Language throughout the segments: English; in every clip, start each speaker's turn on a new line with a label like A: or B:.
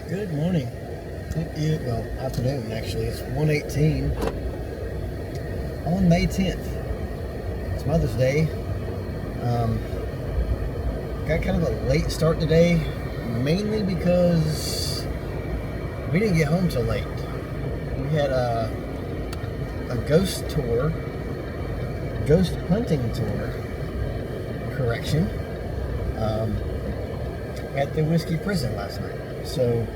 A: Good morning. Well, afternoon actually. It's 1:18 on May 10th. It's Mother's Day. Got kind of a late start today, mainly because we didn't get home till late. We had a ghost tour, ghost hunting tour, correction, at the Whiskey Prison last night. So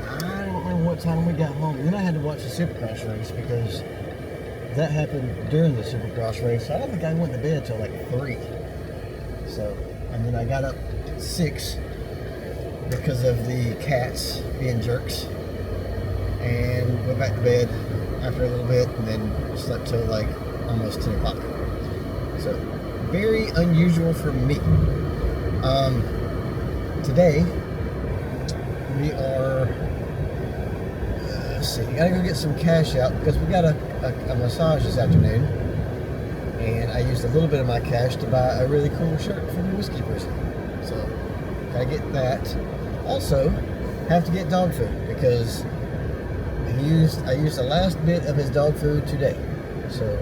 A: I don't know what time we got home. Then I had to watch the Supercross race because that happened during the Supercross race. So I don't think I went to bed till like 3. So, and then I got up at 6 because of the cats being jerks, and went back to bed after a little bit, and then slept till like almost 10 o'clock. So very unusual for me. Today we are, let's see, we gotta go get some cash out because we got a massage this afternoon, and I used a little bit of my cash to buy a really cool shirt from the Whiskey Prison. So gotta get that. Also have to get dog food because I used the last bit of his dog food today. So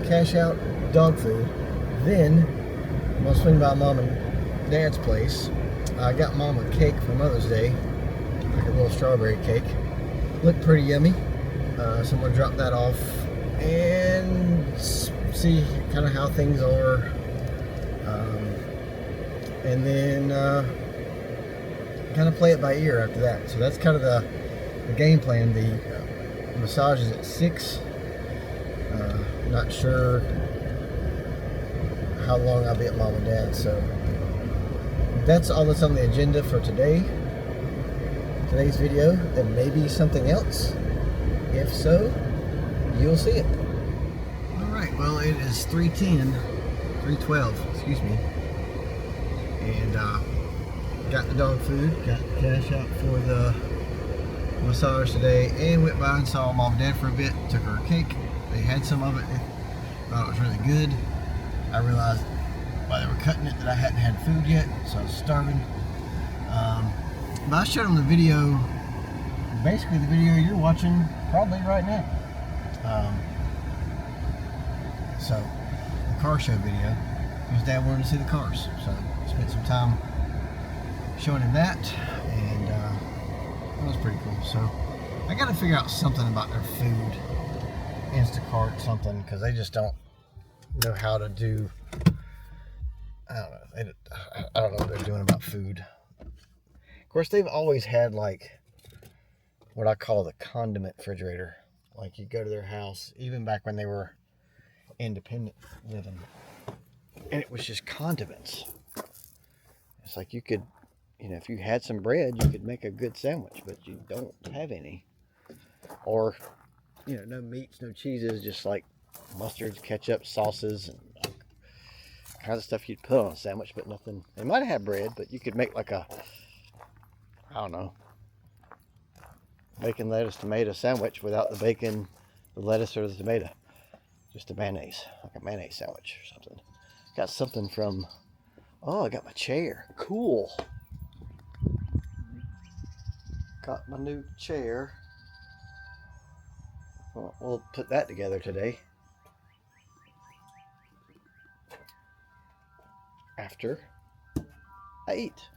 A: cash out, dog food. Then I'm gonna swing by Mom and Dad's place. I got Mom a cake for Mother's Day, like a little strawberry cake. Looked pretty yummy. So I'm gonna drop that off and see kind of how things are, and then kind of play it by ear after that. So that's kind of the game plan. The massage is at 6. Not sure how long I'll be at Mom and Dad, so that's all that's on the agenda for today's video. There may be something else. If so, you'll see it. Alright, well, it is 3:12, excuse me. And got the dog food, got the cash out for the massage today, and went by and saw Mom and Dad for a bit, took her a cake. They had some of it, thought it was really good. I realized while they were cutting it that I hadn't had food yet, so I was starving. But I showed them the video, basically the video you're watching probably right now. So the car show video, his dad wanted to see the cars, so I spent some time showing him that, and that was pretty cool. So I got to figure out something about their food, Instacart something, because they just don't know how to do. I don't know what they're doing about food. Of course, they've always had like what I call the condiment refrigerator. Like you go to their house, even back when they were independent living, and it was just condiments. It's like you could, if you had some bread, you could make a good sandwich, but you don't have any. Or, no meats, no cheeses, just like mustards, ketchup, sauces, and kinds of stuff you'd put on a sandwich, but nothing. They might have had bread, but you could make like a, I don't know, bacon, lettuce, tomato sandwich without the bacon, the lettuce, or the tomato. Just a mayonnaise, like a mayonnaise sandwich or something. Got something from, I got my chair. Cool. Got my new chair. Well, we'll put that together today. After I eat,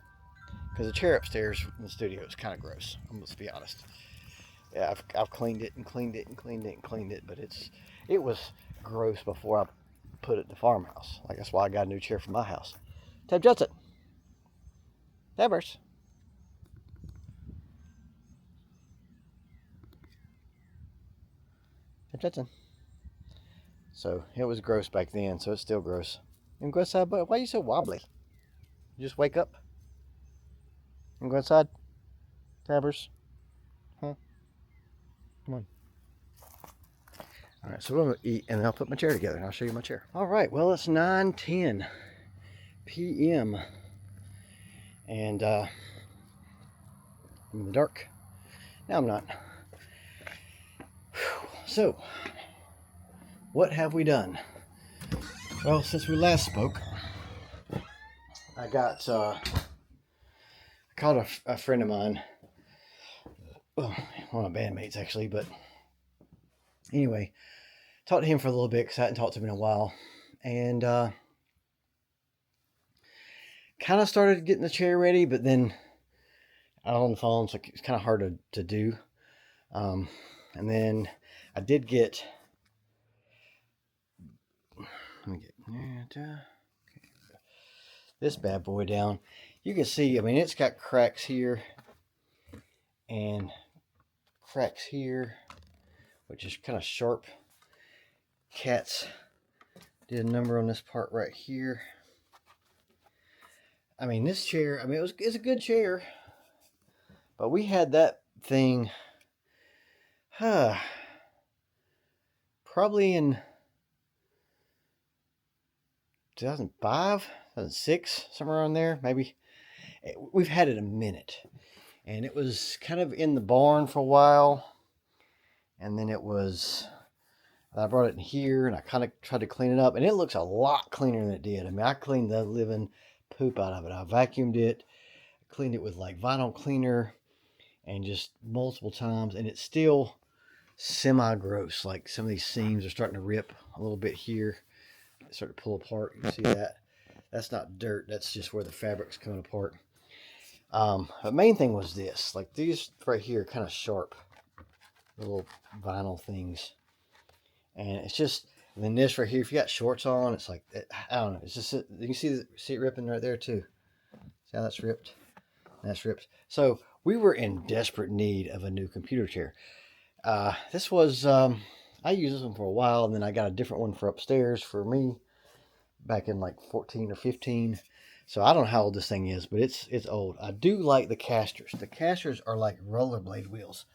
A: because the chair upstairs in the studio is kind of gross. I'm gonna be honest. Yeah, I've cleaned it and cleaned it and cleaned it and cleaned it, but it was gross before I put it in the farmhouse. Like that's why I got a new chair for my house. Tab Judson, Tabbers. Tab Judson. So it was gross back then, so it's still gross. And go outside, but why are you so wobbly? You just wake up and go outside, Tabbers. Huh? Come on. All right, so we're gonna eat, and then I'll put my chair together, and I'll show you my chair. All right, well, it's 9:10 p.m. and I'm in the dark. Now I'm not. So, what have we done? Well, since we last spoke, I got called a friend of mine, well, one of my bandmates actually, but anyway, talked to him for a little bit because I hadn't talked to him in a while, and kind of started getting the chair ready, but then out on the phone, so it's kind of hard to do. And then I did get, let me get this bad boy down. You can see, I mean, it's got cracks here and cracks here, which is kind of sharp. Cats did a number on this part right here. I mean, this chair, I mean, it's a good chair, but we had that thing, probably in 2005, 2006, somewhere around there, maybe. We've had it a minute, and it was kind of in the barn for a while, and then it was, I brought it in here, and I kind of tried to clean it up, and it looks a lot cleaner than it did. I mean, I cleaned the living poop out of it. I vacuumed it, cleaned it with like vinyl cleaner, and just multiple times, and it's still semi-gross. Like some of these seams are starting to rip a little bit here. They start to pull apart. You see that? That's not dirt. That's just where the fabric's coming apart. The main thing was this. Like these right here, kind of sharp little vinyl things. And it's just, and then this right here, if you got shorts on, it's like, I don't know. It's just, you can see it ripping right there too. See how that's ripped? That's ripped. So we were in desperate need of a new computer chair. This was, I used this one for a while, and then I got a different one for upstairs for me back in like 14 or 15. So I don't know how old this thing is, but it's old. I do like the casters. The casters are like rollerblade wheels.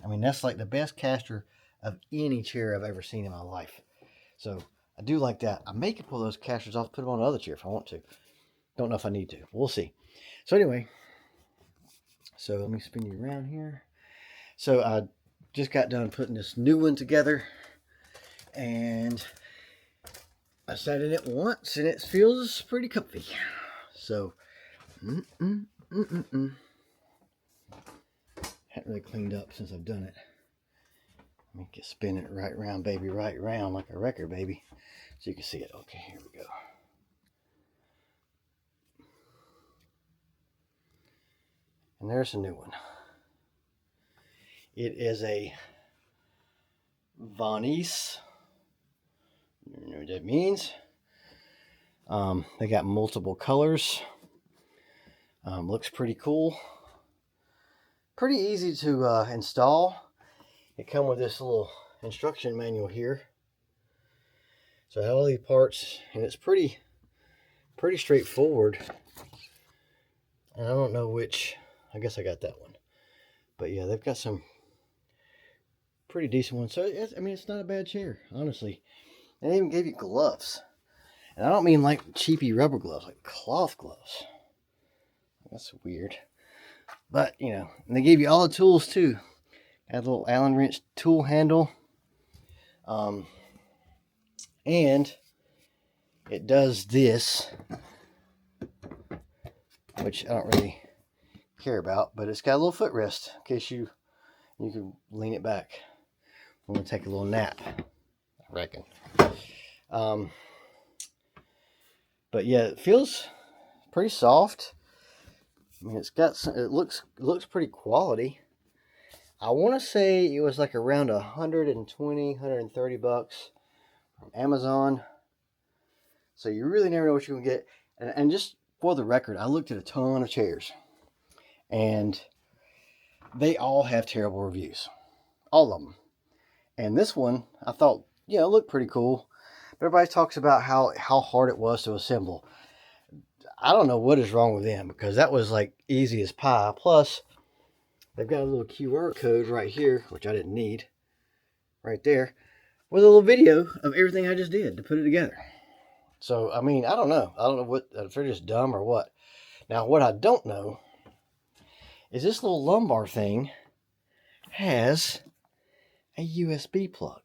A: I mean, that's like the best caster of any chair I've ever seen in my life. So I do like that. I may could pull those casters off, put them on another chair if I want to. Don't know if I need to. We'll see. So anyway, so let me spin you around here. So I just got done putting this new one together, and I sat in it once, and it feels pretty comfy. So, hadn't really cleaned up since I've done it. Let me get spinning it right round, baby, right round like a record, baby, so you can see it. Okay, here we go. And there's a new one. It is a Vonese. I don't know what that means. They got multiple colors. Looks pretty cool. Pretty easy to install. It comes with this little instruction manual here. So I have all these parts, and it's pretty straightforward. And I don't know which. I guess I got that one. But yeah, they've got some pretty decent ones. So I mean, it's not a bad chair, honestly. And they even gave you gloves. And I don't mean like cheapy rubber gloves, like cloth gloves. That's weird. But, you know, and they gave you all the tools too. Got a little Allen wrench tool handle. And it does this, which I don't really care about, but it's got a little footrest in case you can lean it back. I'm going to take a little nap, I reckon. But yeah, it feels pretty soft. I mean, it's got some, it looks pretty quality. I want to say it was like around 120, 130 bucks from Amazon. So you really never know what you're going to get. And just for the record, I looked at a ton of chairs, and they all have terrible reviews. All of them. And this one, I thought, yeah, it looked pretty cool. But everybody talks about how hard it was to assemble. I don't know what is wrong with them, because that was like easy as pie. Plus, they've got a little QR code right here, which I didn't need, right there, with a little video of everything I just did to put it together. So, I mean, I don't know. I don't know what, if they're just dumb or what. Now, what I don't know is this little lumbar thing has a USB plug.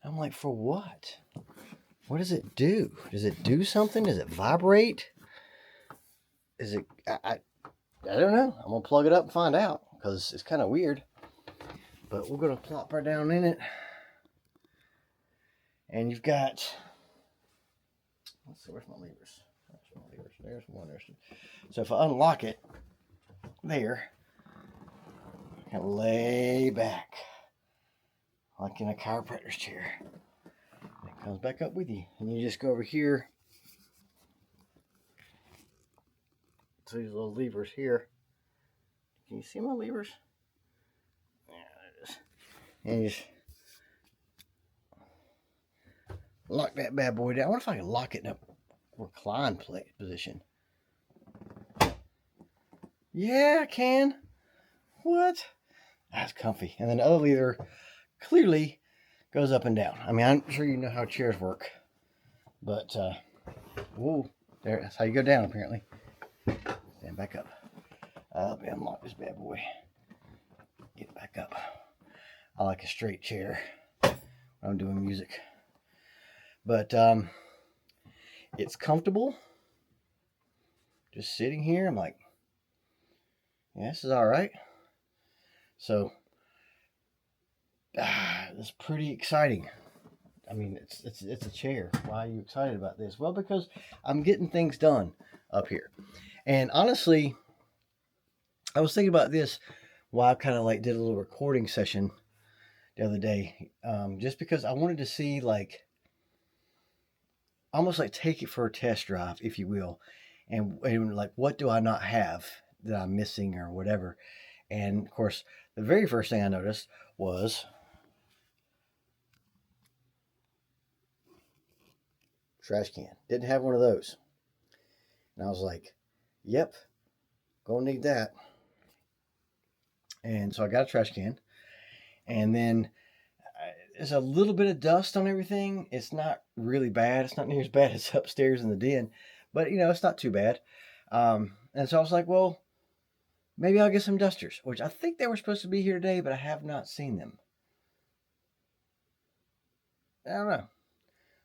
A: I'm like, for what? What does it do? Does it do something? Does it vibrate? Is it? I don't know. I'm gonna plug it up and find out because it's kind of weird. But we're gonna plop her down in it, and you've got. Let's see, where's my levers? There's one. So if I unlock it, there, I can lay back like in a chiropractor's chair. It comes back up with you, and you just go over here to these little levers here. Can you see my levers? Yeah, there it is. And you just lock that bad boy down. I wonder if I can lock it in a recline position. Yeah, I can. What? That's comfy. And then the other lever clearly goes up and down. I mean, I'm sure you know how chairs work. But, whoa, there, that's how you go down, apparently. Stand back up. Let me unlock this bad boy. Get back up. I like a straight chair when I'm doing music. But, it's comfortable. Just sitting here, I'm like, yeah, this is all right. So, it's pretty exciting. I mean, it's a chair. Why are you excited about this? Well, because I'm getting things done up here. And honestly, I was thinking about this while I kind of like did a little recording session the other day, just because I wanted to see, like, almost like take it for a test drive, if you will, and like, what do I not have that I'm missing or whatever. And of course, the very first thing I noticed was trash can. Didn't have one of those. And I was like, yep, gonna need that. And so I got a trash can. And then there's a little bit of dust on everything. It's not really bad. It's not near as bad as upstairs in the den. But, you know, it's not too bad. And so I was like, well, maybe I'll get some dusters, which I think they were supposed to be here today, but I have not seen them. I don't know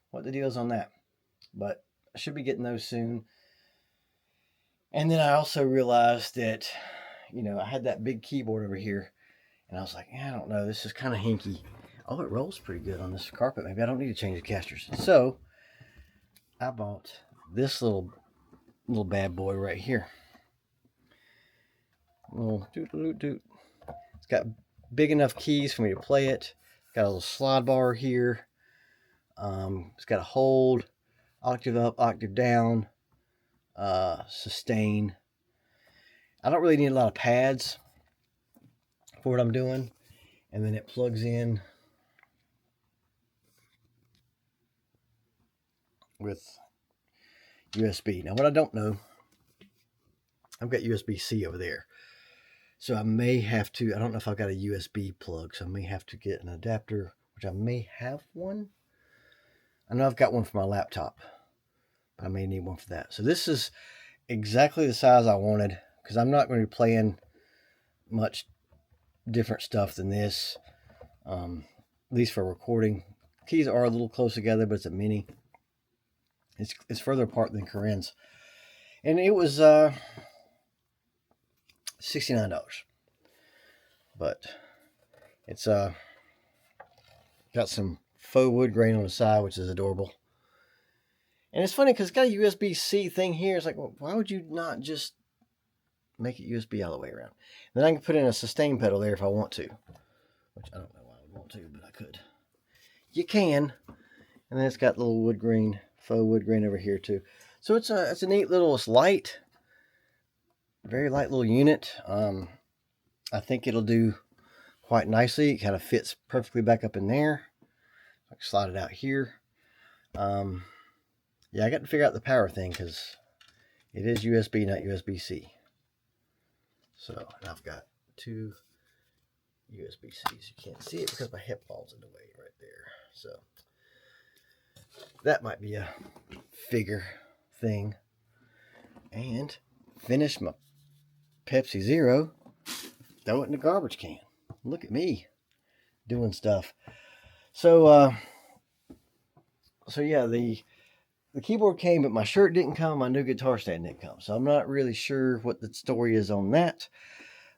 A: what the deal is on that. But I should be getting those soon. And then I also realized that, you know, I had that big keyboard over here. And I was like, yeah, I don't know. This is kind of hinky. Oh, it rolls pretty good on this carpet. Maybe I don't need to change the casters. So I bought this little bad boy right here. Little doot. It's got big enough keys for me to play it. Got a little slide bar here. It's got a hold, octave up, octave down, sustain. I don't really need a lot of pads for what I'm doing. And then it plugs in with USB. Now, what I don't know, I've got USB-C over there. So I may have to, I don't know if I've got a USB plug, so I may have to get an adapter, which I may have one. I know I've got one for my laptop, but I may need one for that. So this is exactly the size I wanted, because I'm not going to be playing much different stuff than this, at least for recording. Keys are a little close together, but it's a mini. It's further apart than Corinne's. And it was $69. But it's got some faux wood grain on the side, which is adorable. And it's funny because it's got a USB-C thing here. It's like, well, why would you not just make it USB all the way around? Then I can put in a sustain pedal there if I want to. Which I don't know why I would want to, but I could. You can. And then it's got little wood grain, faux wood grain over here too. So it's a neat little, it's light. Very light little unit. I think it'll do quite nicely. It kind of fits perfectly back up in there. I can slide it out here. Yeah, I got to figure out the power thing because it is USB, not USB-C. So, and I've got two USB-Cs. You can't see it because my hip falls in the way right there. So, that might be a figure thing. And finish my Pepsi Zero. Throw it in the garbage can. Look at me doing stuff. So yeah, the the keyboard came, but my shirt didn't come. My new guitar stand didn't come. So I'm not really sure what the story is on that.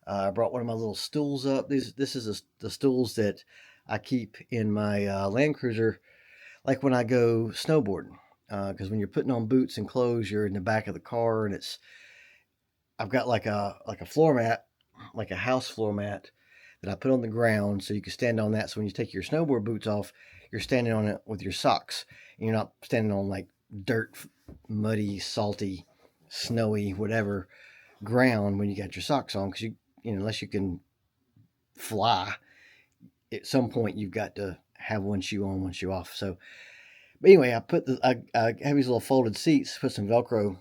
A: I brought one of my little stools up. This is the stools that I keep in my Land Cruiser, like when I go snowboarding. Because when you're putting on boots and clothes, you're in the back of the car, and I've got like a floor mat, like a house floor mat that I put on the ground so you can stand on that. So when you take your snowboard boots off, you're standing on it with your socks. And you're not standing on like dirt, muddy, salty, snowy, whatever ground when you got your socks on, because unless you can fly, at some point you've got to have one shoe on, one shoe off. So, but anyway, I have these little folded seats, put some Velcro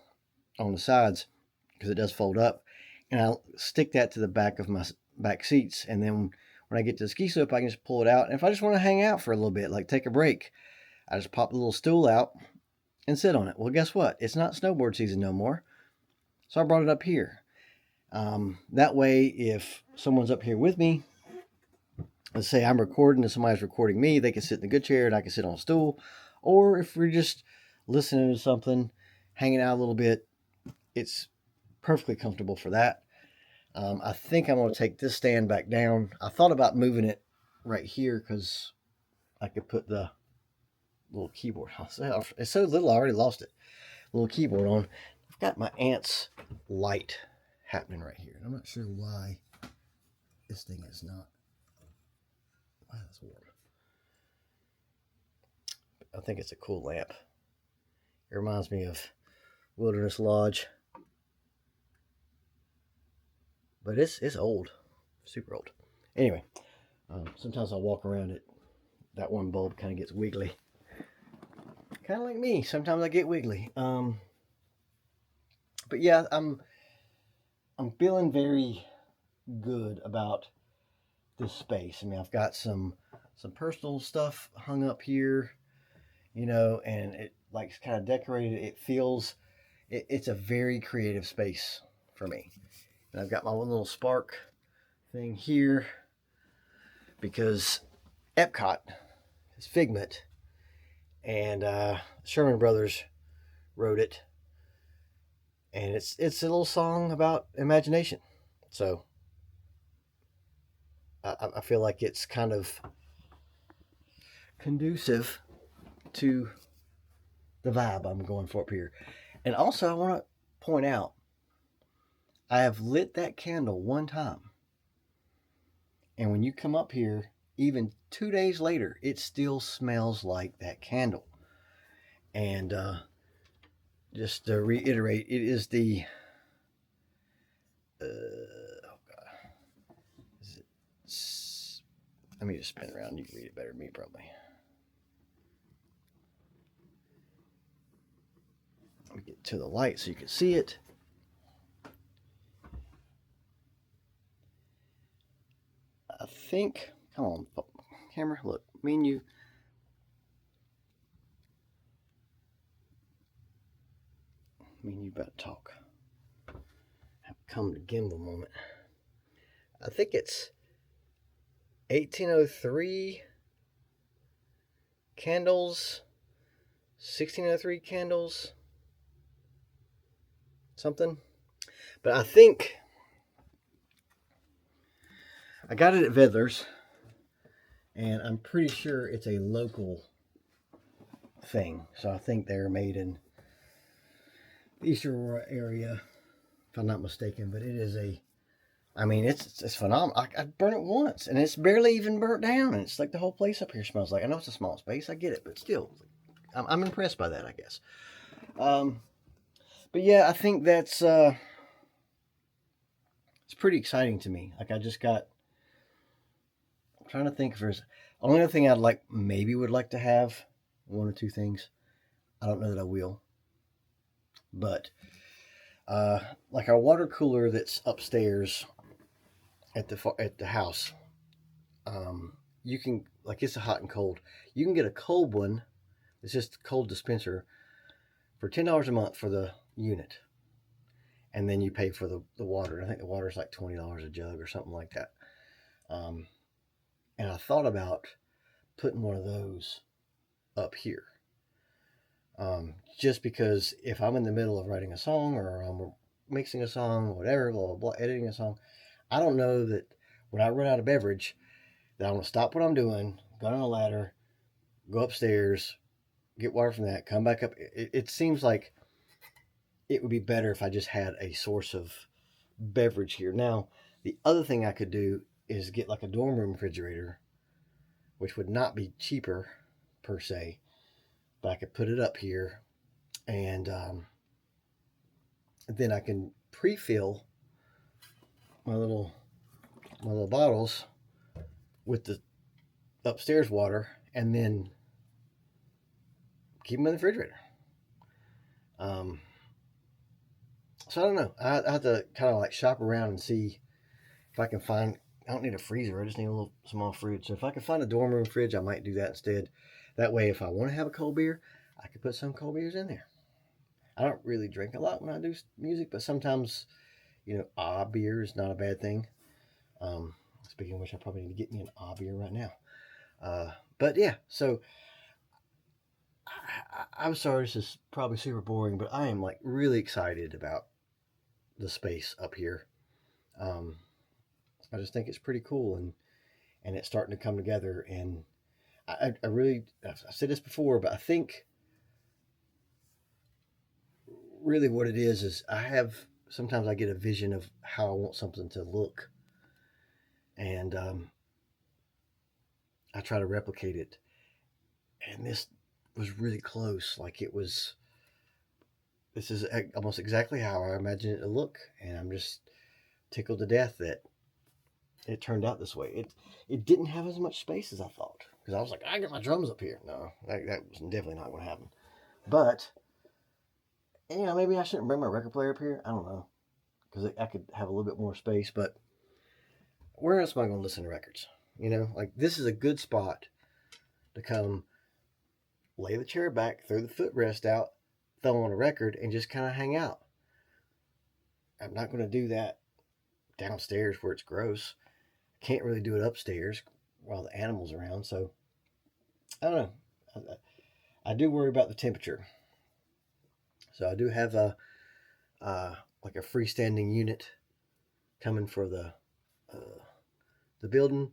A: on the sides because it does fold up, and I'll stick that to the back of my back seats, and then when I get to the ski slope, I can just pull it out. And if I just want to hang out for a little bit, like take a break, I just pop the little stool out and sit on it. Well, guess what? It's not snowboard season no more, so I brought it up here. That way, if someone's up here with me, let's say I'm recording and somebody's recording me, they can sit in the good chair and I can sit on a stool. Or if we're just listening to something, hanging out a little bit, it's perfectly comfortable for that. I think I'm going to take this stand back down. I thought about moving it right here because I could put the little keyboard on. It's so little, I already lost it. Little keyboard on. I've got my aunt's light happening right here. I'm not sure why this thing is not. Wow, that's warm. I think it's a cool lamp. It reminds me of Wilderness Lodge. But it's old. Super old. Anyway, sometimes I'll walk around it. That one bulb kind of gets wiggly. Kind of like me. Sometimes I get wiggly. But yeah, I'm feeling very good about this space. I mean, I've got some personal stuff hung up here, and it like kind of decorated. It feels it's a very creative space for me. And I've got my one little spark thing here because Epcot is Figment, and Sherman Brothers wrote it, and it's a little song about imagination. So I feel like it's kind of conducive to the vibe I'm going for up here. And also, I want to point out, I have lit that candle one time, and when you come up here, even 2 days later, it still smells like that candle. And just to reiterate, it is the oh god, let me just spin around. You can read it better than me, probably. Let me get to the light so you can see it. I think, come on, camera, look, me and you about to talk. Have come to gimbal moment. I think it's 1803 candles, 1603 candles, something. But I think I got it at Vedler's, and I'm pretty sure it's a local thing. So I think they're made in the Eastern Aurora area, if I'm not mistaken. But it is it's phenomenal. I burned it once, and it's barely even burnt down. And it's like the whole place up here smells like. I know it's a small space, I get it, but still, I'm impressed by that, I guess. But yeah, I think that's it's pretty exciting to me. Like I'm trying to think if there's only other thing I'd would like to have, one or two things. I don't know that I will, but like our water cooler that's upstairs at the house, you can, like, it's a hot and cold. You can get a cold one. It's just a cold dispenser for $10 a month for the unit, and then you pay for the water. I think the water's like $20 a jug or something like that. And I thought about putting one of those up here, Just because if I'm in the middle of writing a song or I'm mixing a song, whatever, blah, blah, blah, editing a song, I don't know that when I run out of beverage, that I'm going to stop what I'm doing, go on a ladder, go upstairs, get water from that, come back up. It seems like it would be better if I just had a source of beverage here. Now, the other thing I could do is get like a dorm room refrigerator, which would not be cheaper per se, but I could put it up here and then I can pre-fill my little bottles with the upstairs water and then keep them in the refrigerator. Um, so I don't know. I have to kind of like shop around and see if I can find. I don't need a freezer. I just need a little small fridge. So if I can find a dorm room fridge, I might do that instead. That way, if I want to have a cold beer, I can put some cold beers in there. I don't really drink a lot when I do music, but sometimes, beer is not a bad thing. Um, Speaking of which, I probably need to get me an beer right now. But yeah, so I'm sorry, this is probably super boring, but I am like really excited about the space up here. Um, I just think it's pretty cool, and it's starting to come together. And I really, I've said this before, but I think really what it is I have sometimes I get a vision of how I want something to look, and I try to replicate it. And this was really close. Like it was. This is almost exactly how I imagined it to look, and I'm just tickled to death that it turned out this way. It didn't have as much space as I thought because I was like, I got my drums up here. No, that was definitely not going to happen. But maybe I shouldn't bring my record player up here. I don't know because I could have a little bit more space. But where else am I going to listen to records? Like this is a good spot to come lay the chair back, throw the footrest out, throw on a record, and just kind of hang out. I'm not going to do that downstairs where it's gross. Can't really do it upstairs while the animals around. So I don't know. I do worry about the temperature. So I do have like a freestanding unit coming for the building,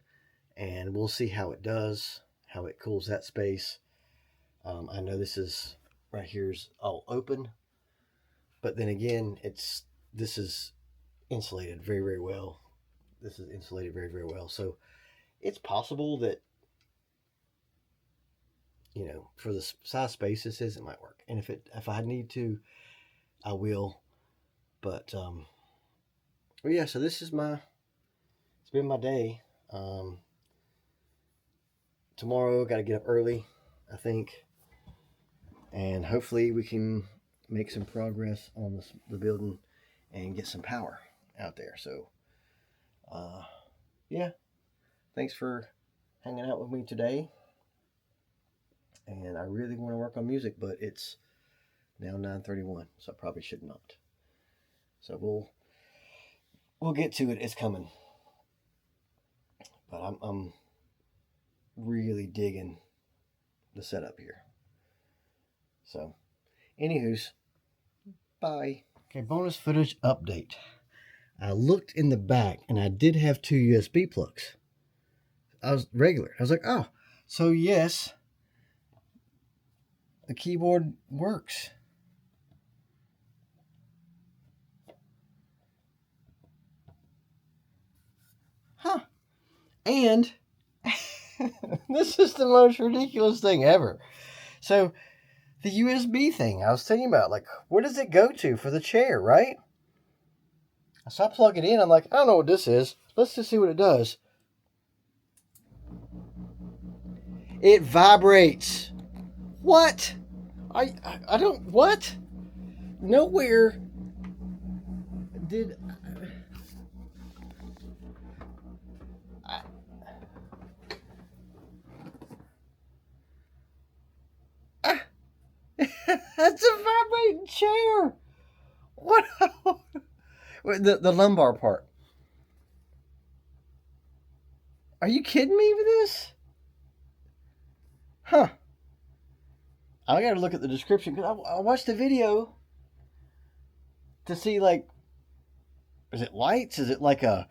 A: and we'll see how it does, how it cools that space. I know this is right here is all open, but then again, this is insulated very very well. This is insulated very very well. So it's possible that for the size space this is, it might work. And if I need to, I will. But yeah. So it's been my day. Tomorrow, got to get up early, I think, and hopefully we can make some progress on the building and get some power out there. So, yeah. Thanks for hanging out with me today. And I really want to work on music, but it's now 9:31, so I probably should not. So we'll get to it. It's coming. But I'm really digging the setup here. So, anywho's, bye. Okay, bonus footage update. I looked in the back and I did have two USB plugs. I was regular. I was like, oh, so yes, the keyboard works. Huh. And this is the most ridiculous thing ever. So, the USB thing I was thinking about, like, where does it go to for the chair, right? So I plug it in. I'm like, I don't know what this is. Let's just see what it does. It vibrates. What? I don't. What? Nowhere did. That's a vibrating chair. What? The lumbar part. Are you kidding me with this? Huh. I got to look at the description because I watched the video to see, like, is it lights? Is it like a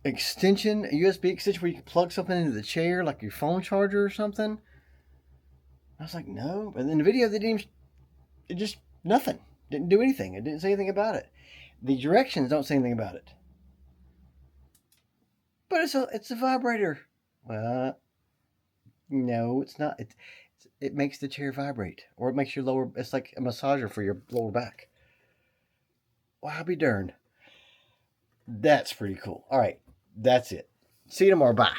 A: extension, a USB extension where you can plug something into the chair, like your phone charger or something? I was like, no. And in the video, they didn't even, it just, nothing. Didn't do anything. It didn't say anything about it. The directions don't say anything about it. But it's a vibrator. Well, no, it's not. It makes the chair vibrate, or it makes your lower. It's like a massager for your lower back. Well, I'll be darned. That's pretty cool. All right, that's it. See you tomorrow. Bye.